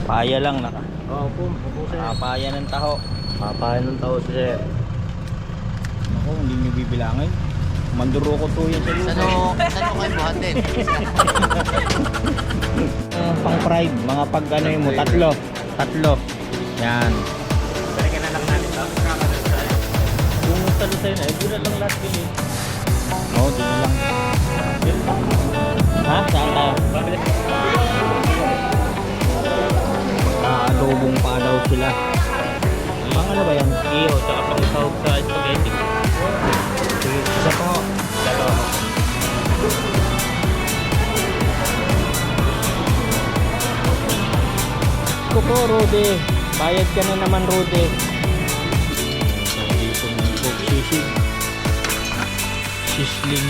Paya lang naka. Oo po, sir. Paya ng taho. Papayan ng tao, sir. Ako, hindi nyo bibilangin. Manduro ko to yan sa lupa. Saan mo kayo buhatin? Pang pride, mga pag ano mo, tatlo. Yan. Balikan na lang natin ito. Yung talo sa'yo na, doon na lang lahat bilhin. Oo, doon na lang. Ha? Saan tayo? Adobong pa daw sila. Pang ano ba yan? Iyo, tsaka pang sahog sa spaghetti. Isa po. Dalawa. Ko po, Rode. Bayad ka na naman, Rode. Dito ng Coke sisig. Sisling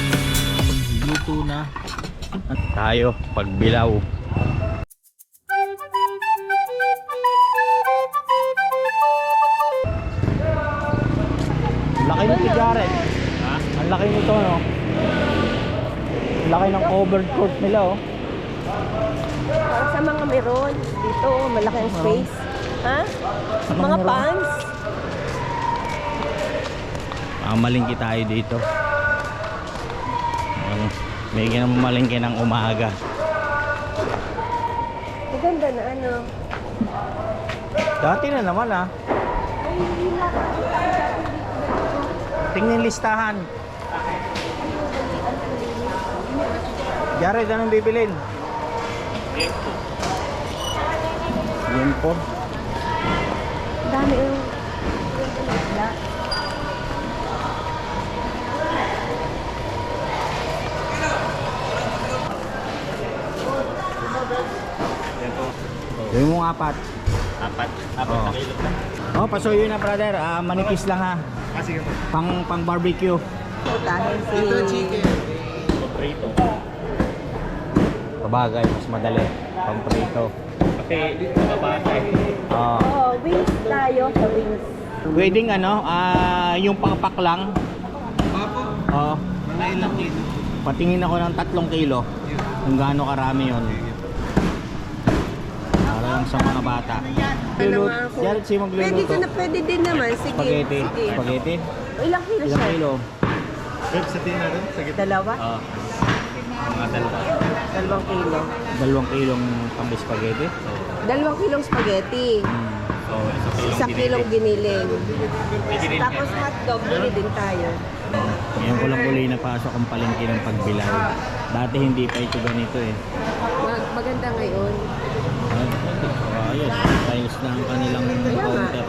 luto na. Tayo, pagbilaw. Laki ng tigaret. Ha? Ang laki nito, no? Ang laki ng covered court nila, oh. Para sa mga meron, dito, malaki ang space. Ha? Sa mga Mga meron? pants. Malingki tayo dito. May ginamamalingki ng umaga. Maganda na ano. Dati na naman, ah. Tingnan listahan. Jared, anong bibilin? Yan po. Dami yung... Gawin mo apat. Apat Oo. na kilo lang. Oh, pasuyo na, brother. Manipis lang, ha. Sige po. Pang barbecue. Dahil si... Prito. Sabagay, mas madali. Pang prito. Kasi mababasa eh. Oh, wings tayo sa wings. Pwedeng ano, yung pangpak lang. Oo. Mga ilang kilo? Patingin ako ng 3 kilo. Kung gaano karami yon. Para lang sa mga bata. Jared, si magluluto. Pwede din naman. Sige. Spaghetti. Sige. Spaghetti? Ilang kilo Ilang siya? kilo? Web sa tina rin? Sige. Dalawa? Oo. Mga dalawa. 2 kilo. 2 kilong pang spaghetti? 2 kilong spaghetti. Oo, Isang kilong giniling. Pwede rin Tapos hotdog, bili din tayo. Ngayon ko lang uli napasok ang palengke ng pagbilao. Dati hindi pa ito ganito, eh. Maganda ngayon. Ayos, tiles na ang kanilang counter.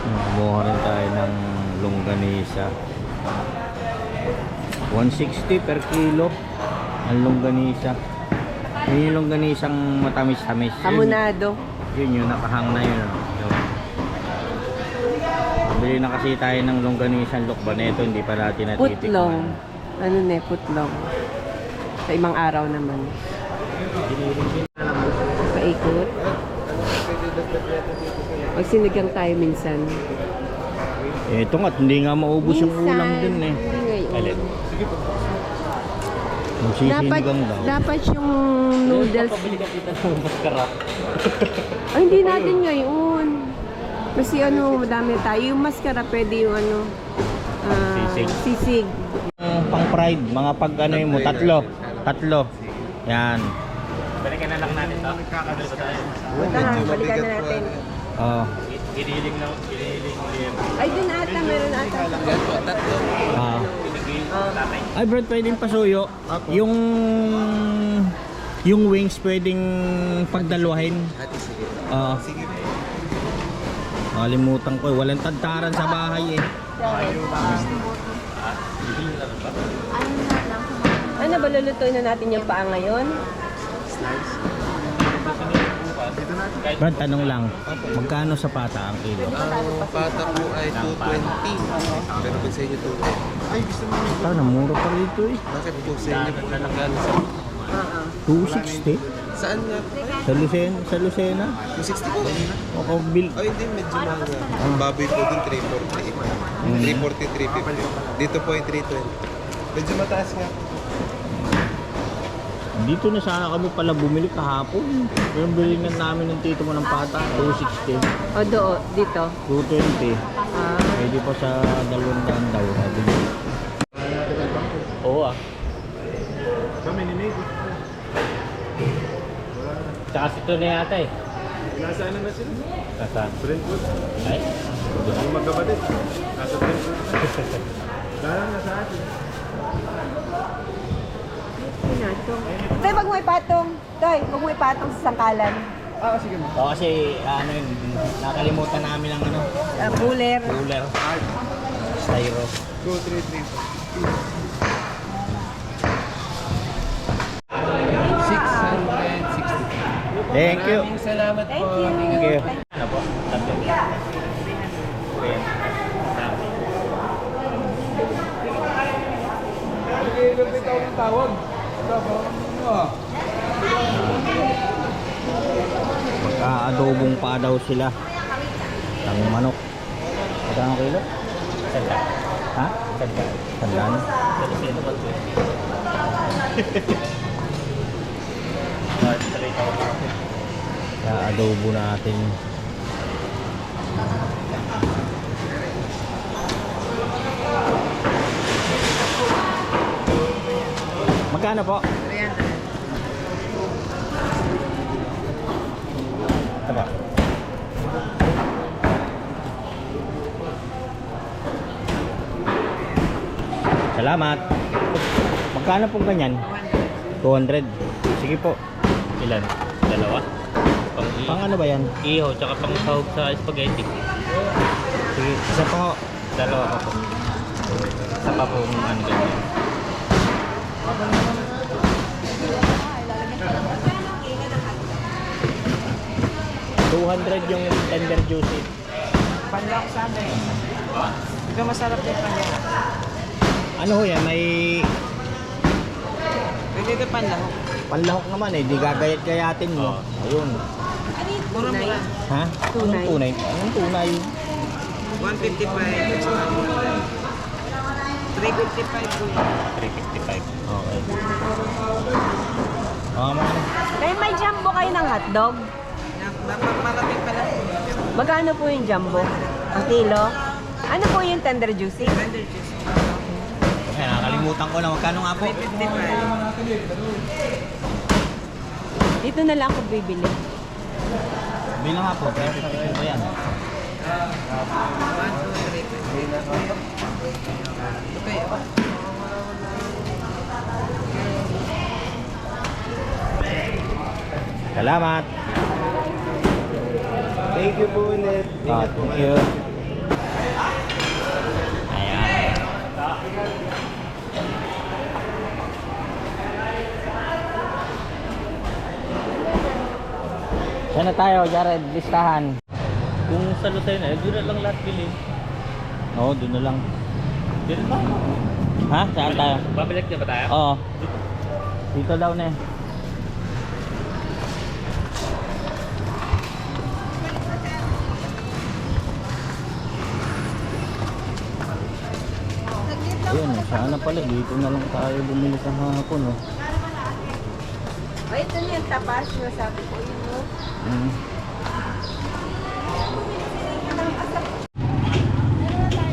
Kumuha rin tayo ng longganisa. 160 per kilo ang longganisa. Yun yung longganisang matamis-tamis. Hamonado. Yun yung nakahang na yun. Bili na kasi tayo ng longganisang Lokbaneto, hindi pa natin natitikman. Putlong. Ano ne, putlong. Sa ibang araw naman. Paikot. Magsinigang tayo minsan. Ito nga, hindi nga maubos yung Minsan, ulam din, eh. Hindi ngayon. Alin? Magsisinigang daw. Dapat yung noodles. mascara. Ay, hindi natin ngayon. Kasi ano, madami tayo. Yung mascara, pwede yung ano. Sisig. Sisig. Pang pride, mga pag ano yun mo, tatlo. Yan. Balikan na lang natin ito. Kakabili pa tayo. Balikan na natin. Oh. Giniling na, giniling liyan. Ay, dun ata, meron ata. Ah. Tatay. Ay, Brad, pwedeng pasuyo. Yung wings pwedeng pagdalwahin. Oo. Nakalimutan ko, walang tadtaran sa bahay, eh. Ano ba, lulutuin na natin yung paa ngayon? Brad, tanong lang, magkano sa pata ang kilo? Ang pata po ay 220. Pero kung sa inyo 210. Ay, gusto mo nyo. Ito, namura pa rito, eh. Bakit po sa inyo po na nagkano sa 260? Saan nga? Sa Lucena? 260 po. O bill. Ay, hindi. Medyo mahal nga. Ang baboy po dun 340. 340, 350. Dito po ay 320. Medyo mataas nga. Dito na sana kami pala bumili kahapon. Yung bilingan namin ng tito mo ng pata, 260. O dito. 220. Ah, Pwede pa sa 200 daw. Sabi niya. Oo ah. Kami ni Nego. Tsaka si Tony yata eh. Nasaan na sila? Nasa? Brentwood. Ay? Ang magkapatid. Nasa Brentwood. Darang na sa atin. pinatong. Tay, wag mo ipatong. Tay, wag mo ipatong sa sangkalan. Ah, sige mo. Oo, kasi ano yun, nakalimutan namin ang ano, Cooler. cooler. Styro. 2, 3, 3. 660. Thank you. Maraming salamat Thank po. you. Thank you. Ano po? Tatlo. Okay. Bitaw ng tawag. Magka-adobong pa daw sila. Ang manok. Magkano kilo? Sanda. Ha? Sanda. Tandaan? Sanda sino ba ito? Kaya adobo natin. Magkano po? 300. Ito ba? Salamat. Magkano pong ganyan? 200. Sige po. Ilan? Dalawa? Pang Pang ano ba yan? ihaw, tsaka pang sahog sa spaghetti. Sige, isa po. Dalawa pa po. Isa pa po ano ganyan. $200 yung tender juicy. Panlak sa amin. Ito masarap yung panlak. Ano ho yan? May Pwede ito panlak. panlahok naman eh. Di gagayat-gayatin mo. Oo. Ayun. Mura-mura. Ha? Tunay. Anong tunay? Anong tunay? 155. 355 po. 355. Okay. Man. Tay, may jumbo kayo ng hotdog? Napapalapit pala. Magkano po yung jumbo? Ang kilo? Ano po yung tender juicy? Tender juice. Ay, nakalimutan ko na. Magkano nga po? 355. Dito na lang ako bibili. Bilang nga po. 350 po yan. 1, 2, 3. Okay. Salamat. Thank you po ulit. Thank you. Ayan. Saan na tayo, Jared? Listahan. Kung sa Lucena, doon na lang lahat bilhin. Oo, doon na lang. Dito ba? Ha? Saan tayo? Babalik na ba tayo? Oo. Dito daw na eh. Ayun, sana pala dito na lang tayo bumili sa hapon, oh. Ay, ito na yung tapas. Sabi ko yun, no? Mm.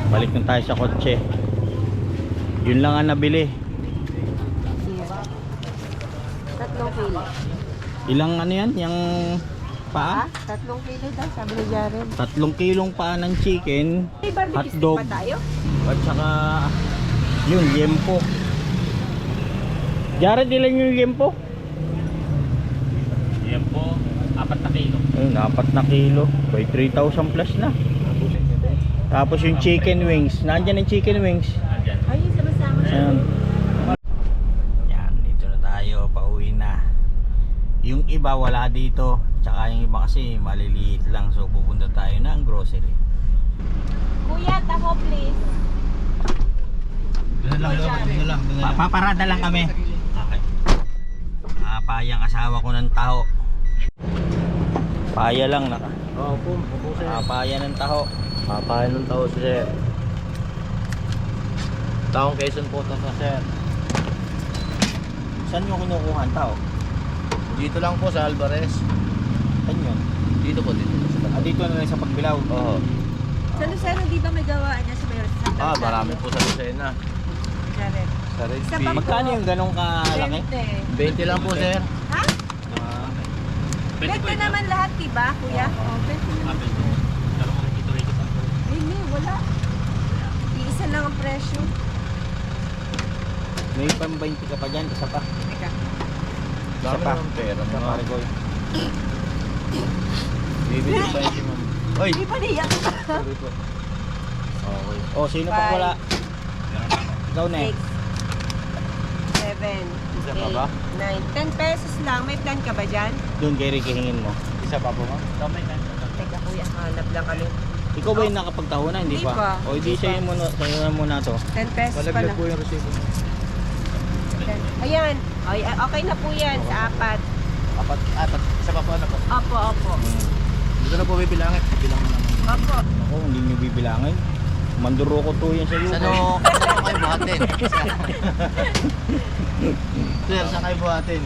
Balik na tayo sa kotse. Yun lang ang nabili. Tatlong kilo. Ilang ano yan? Yung Ha? paa? Tatlong kilo daw, sabi ni Jared. 3 kilong paa ng chicken. May barbecue stick Hotdog. pa tayo? At saka yun, yempo. Jared, ilan yung yempo? Yan po, 4 na kilo. Ayun, 4 na kilo. By 3,000 plus na. Tapos yung chicken wings. Nandyan yung chicken wings. Andyan. Ay, sama-sama siya. Ayan. Yan, dito na tayo. Pauwi na. Yung iba wala dito. Tsaka yung iba kasi maliliit lang. So pupunta tayo ng grocery. Kuya, taho please. Doon lang. Paparada lang kami. Okay. Payang asawa ko ng taho. Paya lang naka. Oo po, Paya ng taho. papain ng tao si sir. Taong Quezon po ito sa sir. Saan nyo kinukuha ang tao? Dito lang po sa Alvarez. Saan yun? Dito po, dito. Dito na lang sa Pagbilao. Oo. Sa Lucero, di ba may gawaan niya sa Mayor? Marami po sa Lucena. Jared. Sa Red Sa Sea. Bangko. Magkano yung ganong kalaki? 20 lang po, sir. Ha? Bente naman lahat, di ba, kuya? Oo, bente naman. Hindi, wala. Iisa lang ang presyo. May pang 20 ka pa dyan, isa pa. Teka. Dami pa. ng pera. Isa pa, Rico. Bibili pa yun si ma'am. Oy! Hindi pa niya. Sorry po. Okay. Oh, sino pa wala? Ikaw na eh. 6, 7, Isa pa ba? 8, 9, 10 pesos lang. May plan ka ba dyan? Doon kay Ricky hingin mo. Isa pa po, ma'am? Teka, kuya, hanap lang kami. Ikaw ba yung nakapagtahunan? Hindi Hindi pa. pa. O hindi Hindi siya pa. yung sa'yo na muna to. 10 pesos pa Malaglag lang. po yung resibo. Ayan. Ay, okay na po yan sa apat. Apat. Isa pa po na po. Opo, opo. Dito na po bibilangin. Bilang mo naman. Opo. Ako, hindi nyo bibilangin. Manduro ko to yan sa iyo. Saan kayo buhatin? Sir, saan kayo buhatin?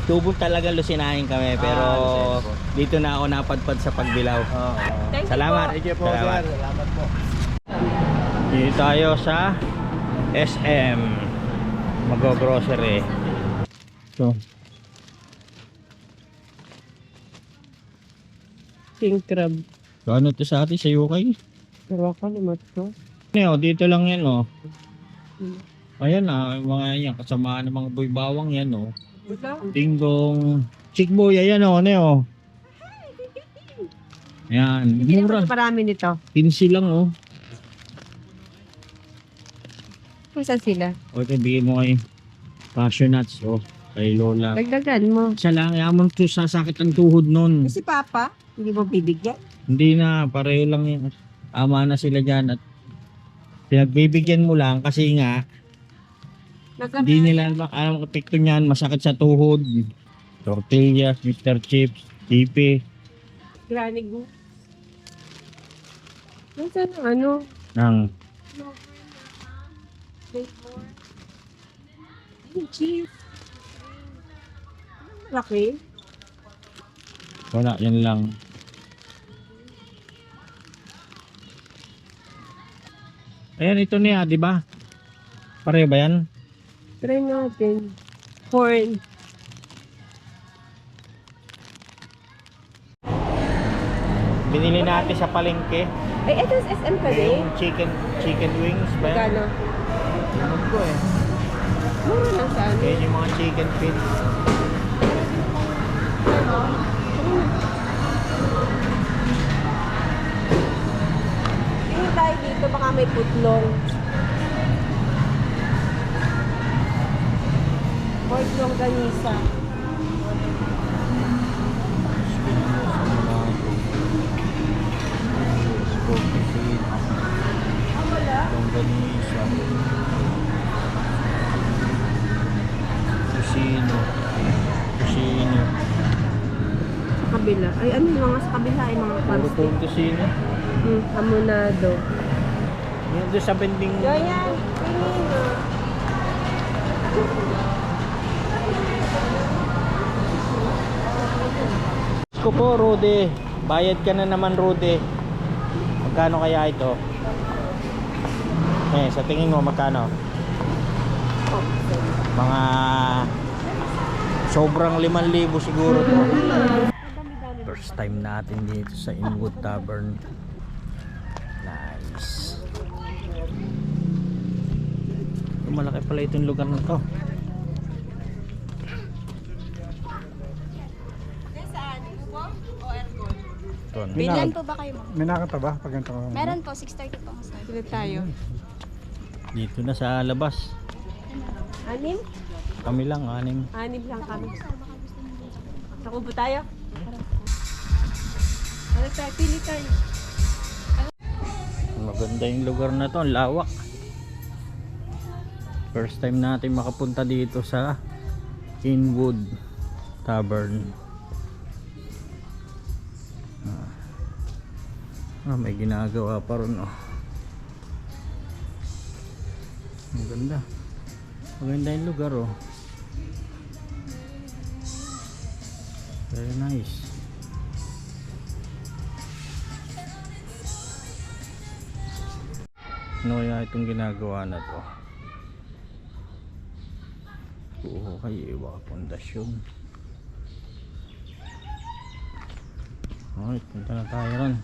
Tubong talaga lusinahin kami pero Lucena po. dito na ako napadpad sa Pagbilao. Thank you Salamat. po. Thank you po, Salamat. sir. Salamat po. Dito tayo sa SM. Mag-grocery. So, King crab. ano to sa atin sa UK? Pero ako naman to. Dito lang yan oh. Ayan yung mga yan, kasamaan ng mga boy bawang yan oh. Dinggong. Chick boy, ayan oh, Ayan, Hindi mura. naman marami nito. 15 lang oh. Kung saan sila? O, ito bigay mo kay cashew nuts oh. Kay Lola. Dagdagan mo. Siya lang, yaman to sasakit ang tuhod nun. Si Papa, hindi mo bibigyan? Hindi na, pareho lang yan. Ama na sila dyan at pinagbibigyan mo lang kasi nga hindi nila alam ang epekto niyan, masakit sa tuhod. Tortillas, Mr. Chips, tipi. Granny Goo. Nasaan ang ano? Ng Yung cheese. Laki. wala, yan lang. Ayan, ito niya, di ba? Pareho ba yan? Try natin. Corn. Binili natin sa palengke. Ay, ito is SM ka din. Yung chicken wings ba yan? Gano? Ano ko eh. Mura lang sa ano. Ayan yung mga chicken feet. Tingin tayo dito, baka may putlong. Pork longganisa. Longganisa. Tusino. Sa kabila. Ay, ano yung mga sa kabila? Ay, mga Puro plastic. pong tusino. Hamonado. Yung doon sa bending. Ganyan. Tingin na. Ko po, Rudy. Bayad ka na naman, Rudy. Magkano kaya ito? Sa tingin mo, magkano? Mga sobrang 5,000 siguro to. First time natin dito sa Inwood Tavern. Nice. Malaki pala itong lugar na to. Bilan po ba kayo, ma'am? May nakanta ba pag ganito? Meron po, 6:30 po. Sila tayo. Dito na sa labas. Anim? Kami lang, 6. Anim lang kami. Nakubo tayo? Ano tayo? Pili tayo. Maganda yung lugar na to, ang lawak. First time natin makapunta dito sa Inwood Tavern. May ginagawa pa ron oh. Ang ganda. Maganda yung lugar oh. Very nice. Ano kaya itong ginagawa na to? Oo, kayo iba pundasyon. Okay, punta na tayo ron.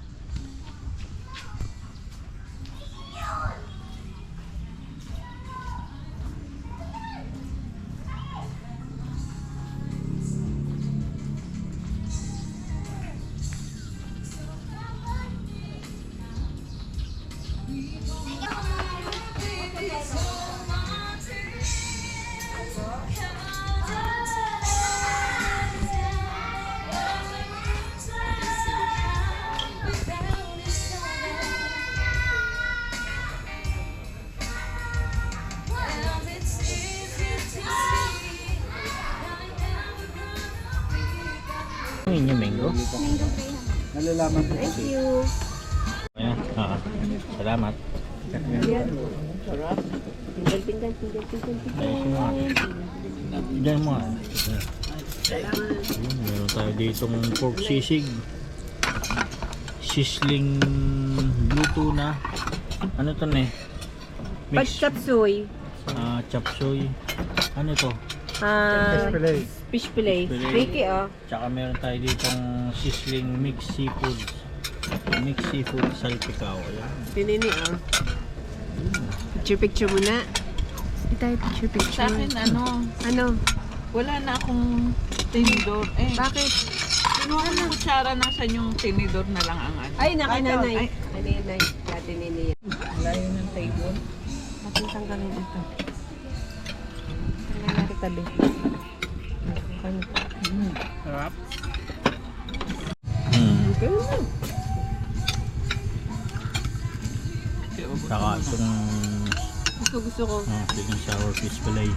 Ano yun yung mango? Mango pay naman. Thank you. Ayan, salamat. Tinggal. Ayos mo nga. Diyan mo nga. Ayun, meron tayo ditong pork sisig. Sizzling blue tuna. Ano to ne? Chop suey. Chop suey. Ano to? Fish fillet. Ricky, oh. Tsaka meron tayo ditong sizzling mixed seafood. Mixed seafood salpikaw. Ayan. Pinini, oh. Picture muna. Hindi tayo picture. Sa akin, Ano? wala na akong tinidor. Bakit? Kinuha ng kutsara, nasan yung tinidor na lang ang ano. Ay, nakananay. Ay, Ano yun, Nay? Dati nini. layo ng table. Matintang ka rin dito. Tingnan natin tabi. Sarap. Saka itong Gusto ko. chicken sour fish fillet.